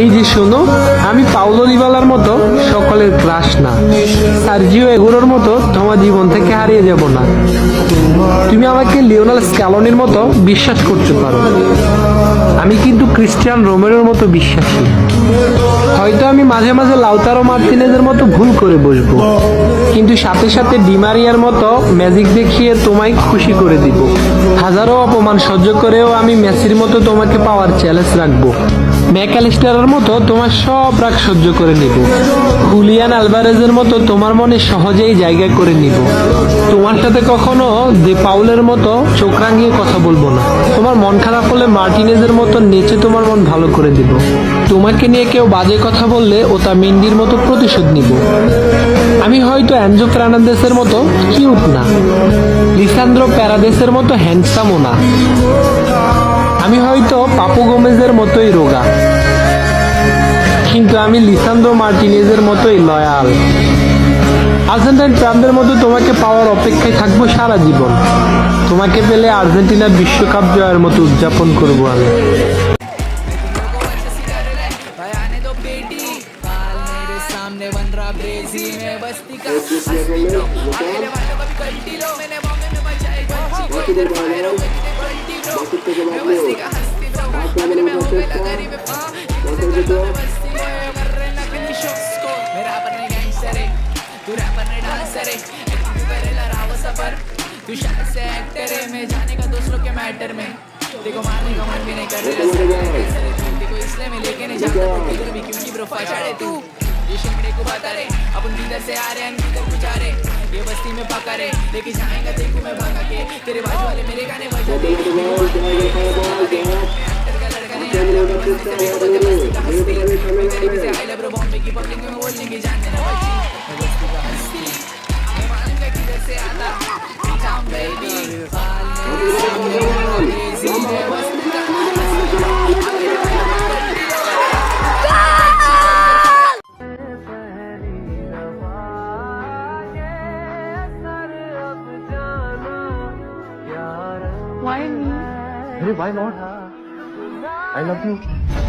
এই যে শোনো, আমি পাউলো দিবালার মতো সকলের ক্রাশ না, সার্জিও এগুলোর মতো তোমার জীবন থেকে হারিয়ে যাব না। তুমি আমাকে লিওনেল স্ক্যালোনির মতো বিশ্বাস করতে পারো, আমি কিন্তু ক্রিস্টিয়ান রোমেরোর মতো বিশ্বাসী। হয়তো আমি মাঝে মাঝে লাউতারো মার্টিনেজের মতো ভুল করে বসবো, কিন্তু সাথে সাথে ডিমারিয়ার মতো ম্যাজিক দেখিয়ে তোমায় খুশি করে দিব। হাজারো অপমান সহ্য করেও আমি মেসির মতো তোমাকে পাওয়ার চ্যালেঞ্জ রাখবো। ম্যাকঅ্যালিস্টারের মতো তোমার সব রাগ সহ্য করে নিব। হুলিয়ান আলভারেজের মতো তোমার মনে সহজেই জায়গা করে নিব। তোমার সাথে কখনো দে পাউলের মতো চোখ রাঙিয়ে কথা বলবো না। তোমার মন খারাপ হলে মার্টিনেজের মতো নেচে তোমার মন ভালো করে দিব। তোমাকে নিয়ে কেউ বাজে কথা বললে ওটা মেন্ডির মতো প্রতিশোধ নিব। আমি হয়তো অ্যানজো ফার্নান্দেসের মতো কিউট না, লিসান্দ্রো প্যারাদেসের মতো হ্যান্ডসামও না, আমি হয়তো পাপু গোমেজের মতোই রোগা, কিন্তু আমি লিসান্দ্রো মার্টিনেজের মতোই লয়াল। আর্জেন্টাইন প্রাণদের মতো তোমাকে পাওয়ার অপেক্ষায় থাকবো সারা জীবন। তোমাকে পেলে আর্জেন্টিনা বিশ্বকাপ জয়ের মতো উদযাপন করবো আমি। सामने बन रहा ब्रेजी में बस्ती का हस्ती लो अकेले वालों को भी कल्टी लो मैंने बॉम्बे में बचाई बच्ची को इधर फायर हो गई क्वालिटी ब्रो मैं बस्ती का हस्ती ब्रो अगर मैं हूँ मैं लगा रही मैं इधर करता मैं बस्ती लो कर रहे ना कहीं शॉट्स को मेरा रैपर ने गैंगस्टर है तू रैपर ने डांसर है तू करेला रावो सफर तू शायद से एक्टर है मैं जाने का दूसरों के मैटर में देखो मारने का मन भी नहीं कर रहा देखो इसलिए मैं लेके नहीं जाता तो भी क्योंकि ब्रो फाचाड़े तू ये शिमड़े को बता रे अपन किधर से आ रहे हैं किधर को जा रहे ये बस्ती में पका रे लेके जाएंगे तेरे को मैं भगा के तेरे बाजू वाले मेरे गाने बजा दे एक्टर का लड़का नहीं से आई लव बॉम्बे की पब्लिक में बोलने की जानने ना बच्ची मैं बस्ती का हस्ती मैं मालूम का किधर से आता जाम बेबी बाल मेरे सामने क्रेजी मैं बस्ती का Why me? Hey, why not? I love you.